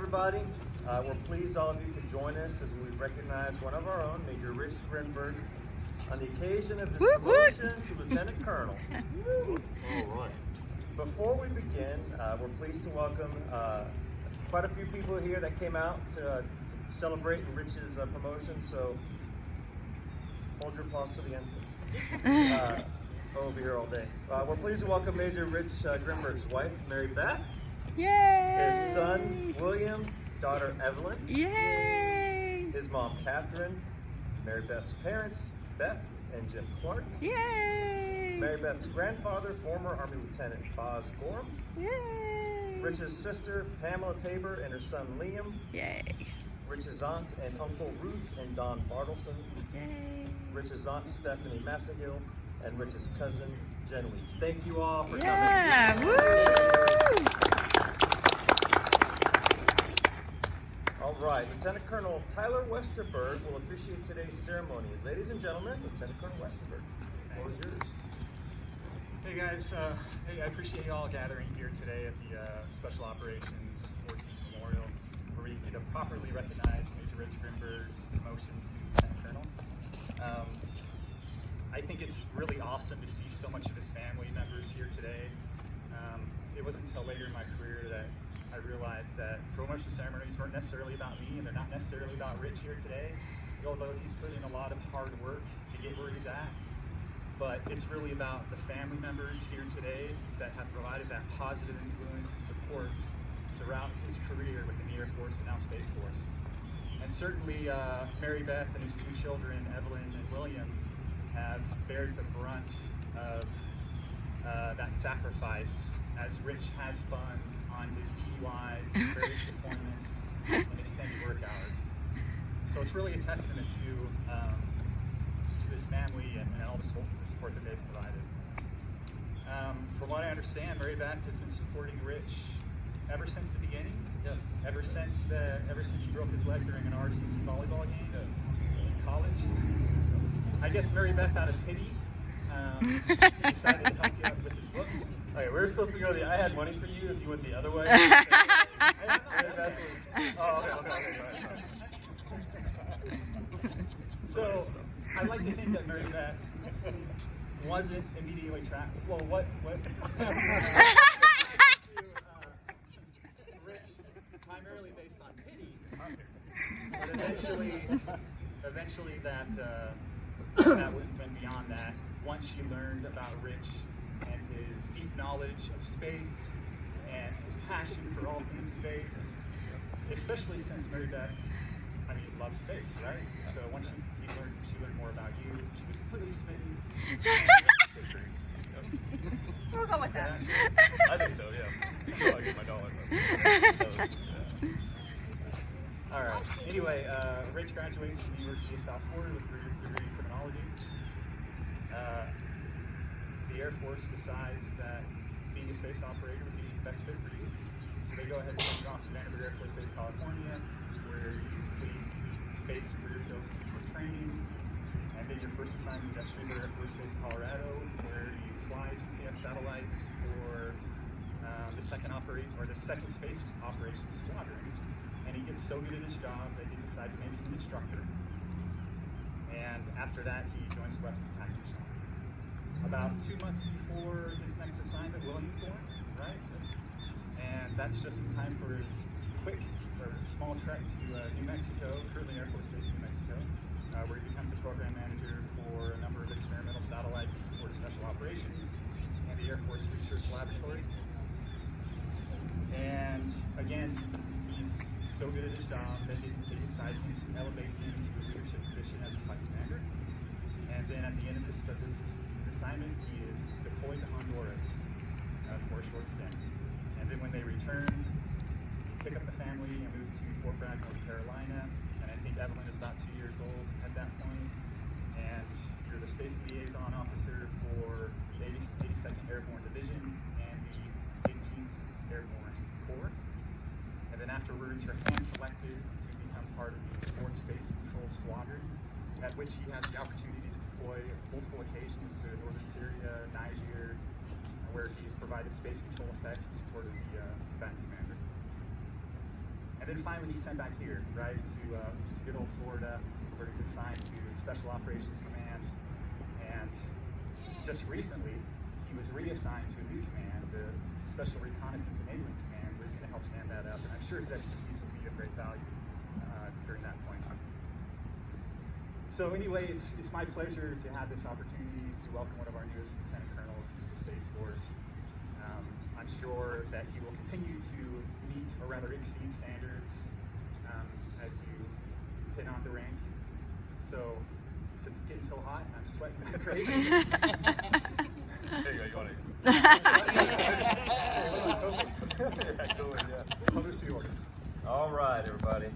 everybody. We're pleased all of you could join us as we recognize one of our own, Major Rich Grimberg, on the occasion of his promotion to Lieutenant Colonel. All right. Before we begin, we're pleased to welcome quite a few people here that came out to celebrate Rich's promotion, so hold your applause to the end, please. We'll be here all day. We're pleased to welcome Major Rich Grimberg's wife, Mary Beth. Yay! His son, William, daughter, Evelyn. Yay! His mom, Catherine. Mary Beth's parents, Beth and Jim Clark. Yay! Mary Beth's grandfather, former Army Lieutenant Boz Gorham. Yay! Rich's sister, Pamela Tabor, and her son, Liam. Yay! Rich's aunt and uncle, Ruth and Don Bartleson. Yay! Rich's aunt, Stephanie Massahill, and Rich's cousin, Jen Weeks. Thank you all for coming. Yeah! Woo! All right, Lieutenant Colonel Tyler Westerberg will officiate today's ceremony. Ladies and gentlemen, Lieutenant Colonel Westerberg, the floor is yours. Hey guys, hey, I appreciate you all gathering here today at the Special Operations Forces Memorial, where we get to properly recognize Major Rich Grimberg's promotion to Lieutenant Colonel. I think it's really awesome to see so much of his family members here today. It wasn't until later in my career that I realized that promotion ceremonies weren't necessarily about me, and they're not necessarily about Rich here today, although he's put in a lot of hard work to get where he's at. But it's really about the family members here today that have provided that positive influence and support throughout his career within the Air Force and now Space Force. And certainly Mary Beth and his two children, Evelyn and William, have bared the brunt of that sacrifice as Rich has fun on his TUIs, various deployments, and extended work hours. So it's really a testament to his family and all the support that they've provided. From what I understand, Mary Beth has been supporting Rich ever since the beginning. Yes. Ever since he broke his leg during an ROTC volleyball game in college. I guess Mary Beth, out of pity, decided to help you out with his books. Okay, we were supposed to go I had money for you if you went the other way. Okay. So, I'd like to think that Mary Beth wasn't immediately attracted. Well, what? Rich, primarily based on pity, but eventually that went beyond that. Once she learned about Rich and his deep knowledge of space and his passion for all things space, especially since Mary Beth, loves space, right? So once she learned more about you, she was completely smitten. We'll go with that. I think so, yeah. So I get my dollar. All right. Anyway, Rich graduates from the University of South Florida with a degree in criminology. The Air Force decides that being a space operator would be the best fit for you. So they go ahead and send you off to Vanderbilt Air Force Base, California, where you complete space career field specific training. And then your first assignment is at Grimberg Air Force Base, Colorado, where you fly GPS satellites for the second space operations squadron. And he gets so good at his job that he decides to make him an instructor. And after that, he joins the weapons package. About 2 months before his next assignment, William's born, right? And that's just in time for his small trek to New Mexico, currently Air Force Base, New Mexico, where he becomes a program manager for a number of experimental satellites to support special operations and the Air Force Research Laboratory. And again, he's so good at his job that they decided to elevate him to a leadership position as a flight commander. And then at the end of his assignment, he is deployed to Honduras for a short stint. And then when they return, pick up the family and move to Fort Bragg, North Carolina. And I think Evelyn is about 2 years old at that point. And you're the space liaison officer for the 82nd Airborne Division and the 18th Airborne Corps. And then afterwards, you're hand-selected to become part of the 4th Space Control Squadron, at which he has the opportunity to deploy multiple occasions to northern Syria, Niger, where he's provided space control effects in support of the combatant commander. And And then finally he's sent back here, right, to good old Florida, where he's assigned to Special Operations Command. And just recently, he was reassigned to a new command, the Special Reconnaissance Enabling Command, where he's going to help stand that up. And I'm sure his expertise will be of great value during that point. So anyway, it's my pleasure to have this opportunity to welcome one of our newest lieutenant colonels to the Space Force. I'm sure that he will continue to meet or rather exceed standards as you hit on the rank. So since it's getting so hot, I'm sweating like crazy. There you go, you want it. All right, everybody.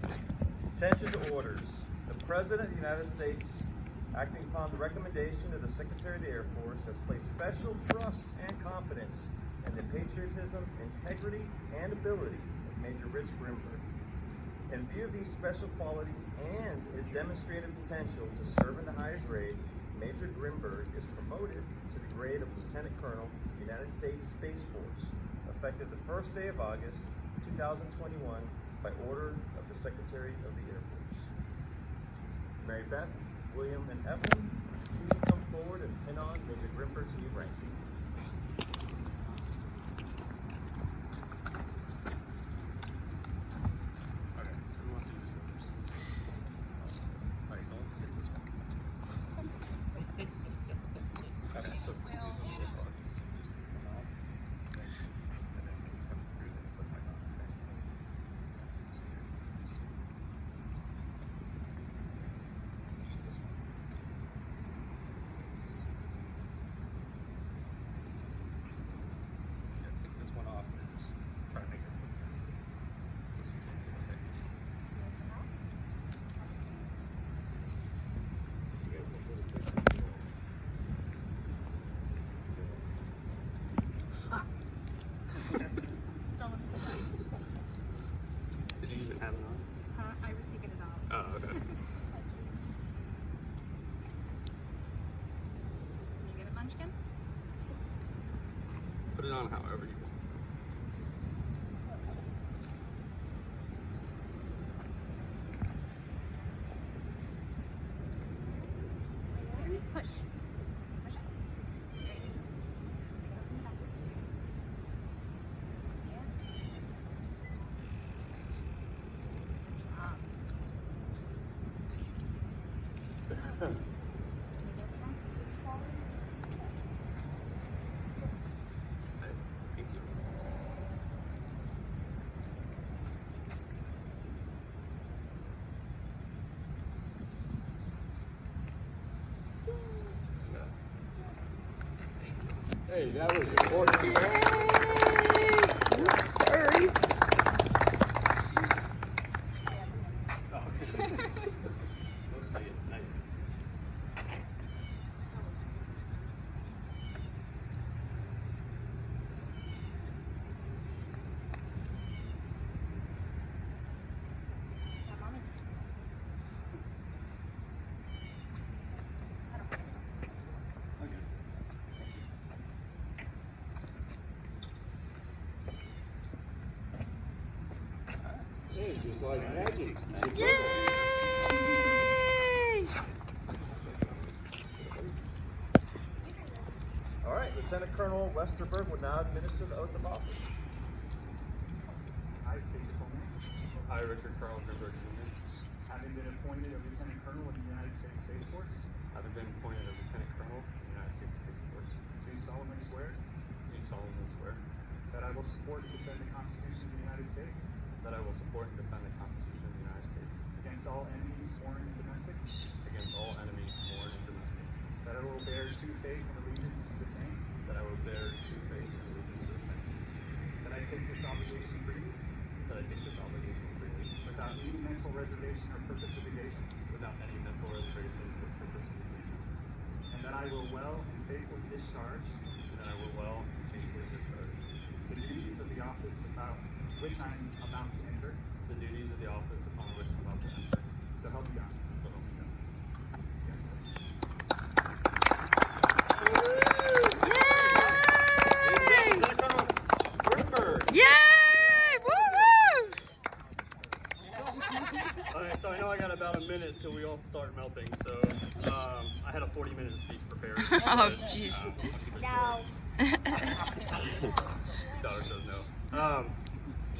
Attention to orders. The President of the United States, acting upon the recommendation of the Secretary of the Air Force, has placed special trust and confidence in the patriotism, integrity, and abilities of Major Rich Grimberg. In view of these special qualities and his demonstrated potential to serve in the higher grade, Major Grimberg is promoted to the grade of Lieutenant Colonel, United States Space Force, effective the first day of August, 2021, by order of the Secretary of the Air Force. Mary Beth, William, and Evelyn, please come forward and pin on Major Grimberg's new rank. Put it on however you Push. Push it. Hey, that was important. Yay! Sorry. Hey, just like magic. Yay! All right, Lieutenant Colonel Westerberg will now administer the oath of office. I state your full name. I, Richard Carl Grimberg Jr., Having been appointed a Lieutenant Colonel in the United States Space Force, having been appointed a Lieutenant Colonel in the United States Space Force, do solemnly swear do solemnly swear that I will support and defend the Constitution of the United States that I will support and defend the Constitution of the United States against all enemies, foreign and domestic, against all enemies, foreign and domestic, that I will bear true faith and allegiance to the same, that I will bear true faith and allegiance to the same, that I take this obligation freely, that I take this obligation freely, without any mental reservation or purpose of evasion, without any mental reservation or purpose of evasion, and that I will well and faithfully discharge and that I will well and faithfully discharge the duties of the office about which I am about to enter, the duties of the office upon which I'm about to enter. so help me God. So help me God. Yay! Lieutenant Colonel Grimberg. Yay! Woo! Alright, so I know I got about a minute till we all start melting, so I had a 40-minute speech prepared. Oh, jeez. No. Daughter says no. Well,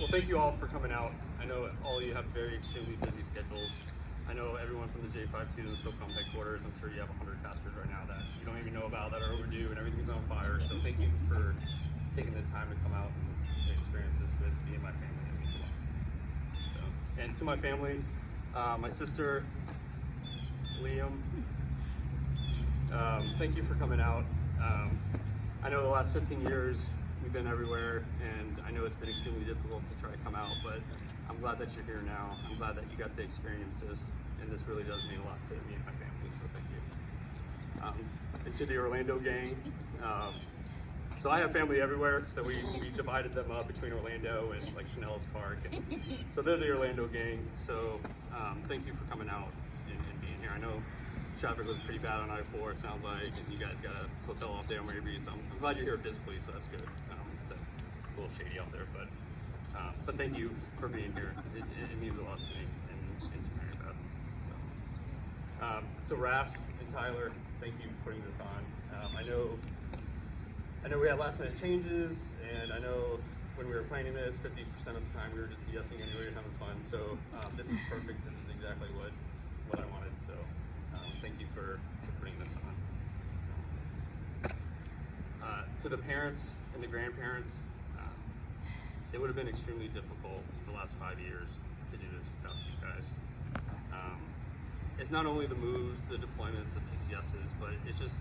thank you all for coming out. I know all of you have very extremely busy schedules. I know everyone from the J52 and the SOCOM headquarters, I'm sure you have 100 pastors right now that you don't even know about that are overdue and everything's on fire. So thank you for taking the time to come out and experience this with me and my family. It means a lot. So, and to my family, my sister, Liam, thank you for coming out. I know the last 15 years we've been everywhere, and I know it's been extremely difficult to try to come out, but I'm glad that you're here now. I'm glad that you got to experience this, and this really does mean a lot to me and my family, so thank you. And to the Orlando gang, so I have family everywhere, so we divided them up between Orlando and like Chanel's Park, and so they're the Orlando gang. So thank you for coming out and being here. I know traffic was pretty bad on I-4, it sounds like, and you guys got a hotel off there maybe, so I'm glad you're here physically, so that's good. It's a little shady out there, but thank you for being here. It means a lot to me and to Mary Beth. So Raph and Tyler, thank you for putting this on. I know we had last minute changes, and I know when we were planning this, 50% of the time we were just BSing anyway and having fun. So this is perfect. This is exactly what I wanted. So thank you for putting this on. To the parents and the grandparents, it would have been extremely difficult the last 5 years to do this without you guys. It's not only the moves, the deployments, the PCSs, but it's just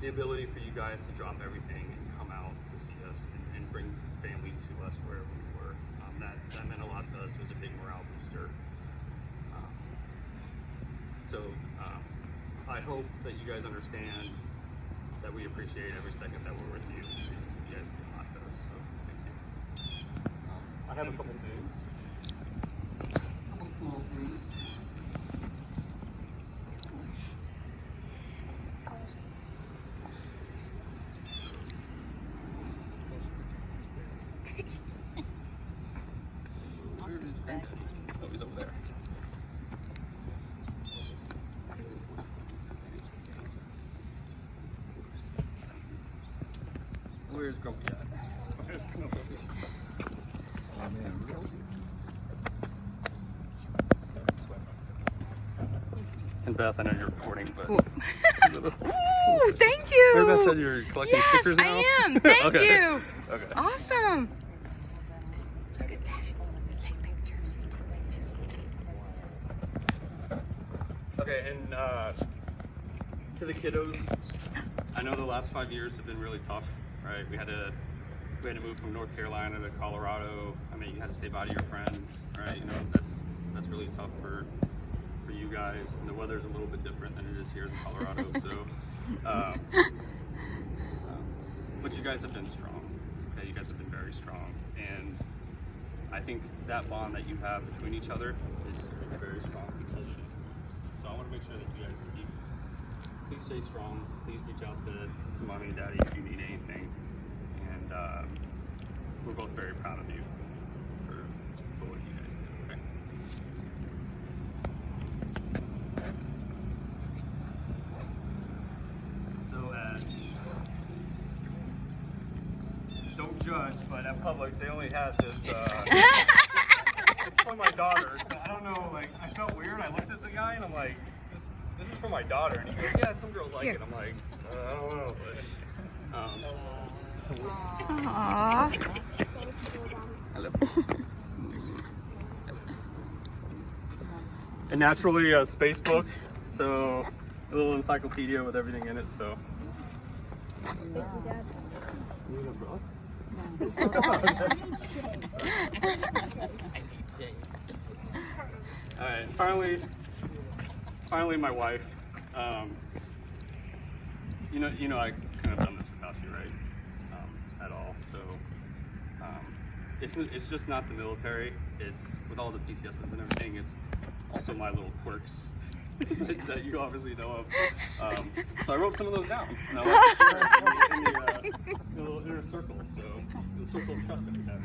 the ability for you guys to drop everything and come out to see us and bring family to us wherever we were. That meant a lot to us. It was a big morale booster. I hope that you guys understand that we appreciate every second that we're with you. You guys mean a lot to us, so thank you. I have a couple things. A couple small things. Where is Granddaddy? Oh, he's over there. Where's Grumpy at? Where's Grumpy? Oh man, and Beth, I know you're recording, but Ooh, thank you. Mary Beth said you're collecting stickers now? Yes, I am. Thank Okay. you. Okay. Awesome. Look at this. Take pictures. Okay, and to the kiddos, I know the last 5 years have been really tough, right? We had to move from North Carolina to Colorado. I mean, you had to say bye to your friends, right? You know, that's really tough for you guys, and the weather's a little bit different than it is here in Colorado. So, but you guys have been strong. Okay, you guys have been very strong, and I think that bond that you have between each other is very strong because of these moves. So I want to make sure that you guys please stay strong. Please reach out to mommy and daddy if you need anything, and we're both very proud of you for what you guys did. Okay. So don't judge, but at Publix they only had this. It's for my daughter, so I don't know. Like, I felt weird. I looked at the guy and I'm like, this is for my daughter, and he goes, yeah, some girls like it. I'm like, I don't know, but Aww. hello. And naturally a space book, so a little encyclopedia with everything in it. So. All right, finally, my wife. You know, I couldn't have done this without you, right? At all. So, it's just not the military. It's with all the PCSs and everything. It's also my little quirks that you obviously know of. So I wrote some of those down. And I like to share in the little inner circle. So the circle of trust that we have.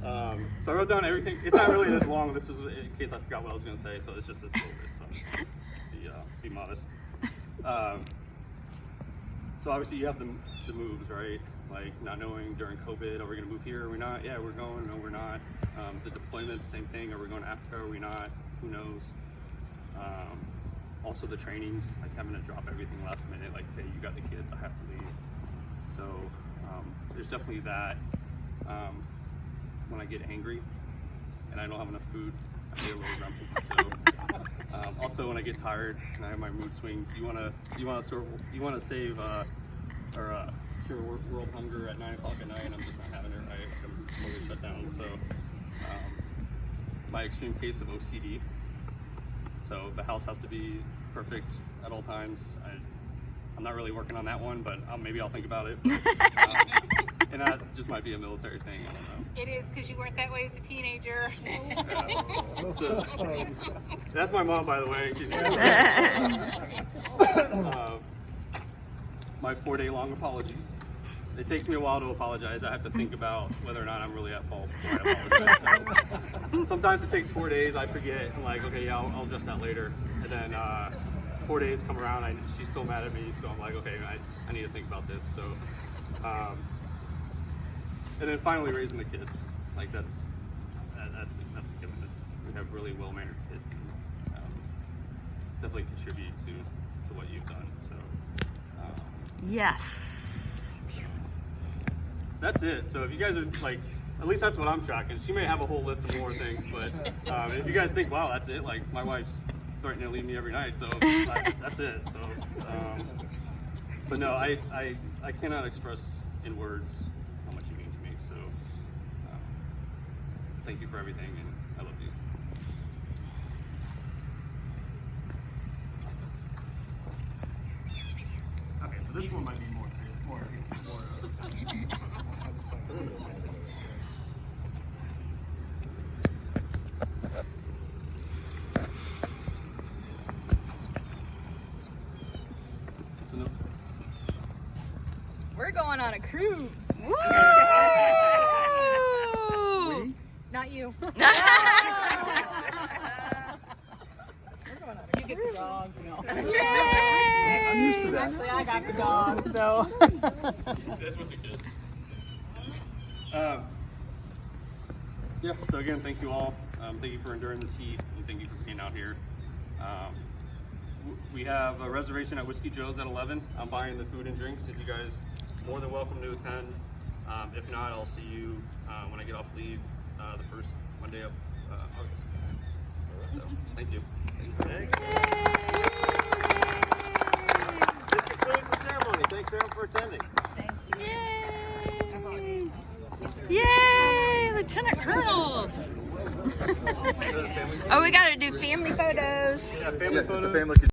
So I wrote down everything. It's not really this long. This is in case I forgot what I was going to say, so it's just this little bit. So be modest. So obviously you have the moves, right? Like not knowing during COVID, are we going to move here? Are we not? Yeah, we're going. No, we're not. The deployments, same thing. Are we going to Africa? Are we not? Who knows? Also the trainings, like having to drop everything last minute. Like, hey, you got the kids, I have to leave. So there's definitely that. When I get angry and I don't have enough food, I get a little grumpy. So also when I get tired and I have my mood swings, you want to save or cure world hunger at 9 o'clock at night, and I'm just not having it right. I'm totally shut down. So my extreme case of OCD. So the house has to be perfect at all times. I'm not really working on that one, but maybe I'll think about it. And that just might be a military thing. I don't know. It is, because you weren't that way as a teenager. So, that's my mom, by the way. She's my 4-day-long apologies. It takes me a while to apologize. I have to think about whether or not I'm really at fault before I apologize. So, sometimes it takes 4 days. I forget. I'm like, okay, yeah, I'll address that later. And then 4 days come around. She's still mad at me. So I'm like, okay, I need to think about this. So. And then finally raising the kids, like that's a given. We have really well-mannered kids, and definitely contribute to what you've done. So yes, that's it. So if you guys are like, at least that's what I'm tracking. She may have a whole list of more things, but if you guys think, wow, that's it. Like my wife's threatening to leave me every night, so that's it. So, but no, I cannot express in words how much you mean to me. So thank you for everything, and I love you. Okay, so this one might be more. We're going on a cruise. woo! Not you. We're going on a cruise. You get the dogs, no. Yay! I'm used to that. Actually, I got the dogs, so. That's with the kids. Yeah, so again, thank you all. Thank you for enduring this heat, and thank you for being out here. We have a reservation at Whiskey Joe's at 11. I'm buying the food and drinks. If you guys are more than welcome to attend. If not, I'll see you when I get off leave the first Monday of August. So, thank you. Thanks. This concludes the ceremony. Thanks everyone for attending. Yay! Yay! Lieutenant Colonel! Oh, we gotta do family photos. Yeah, family photos.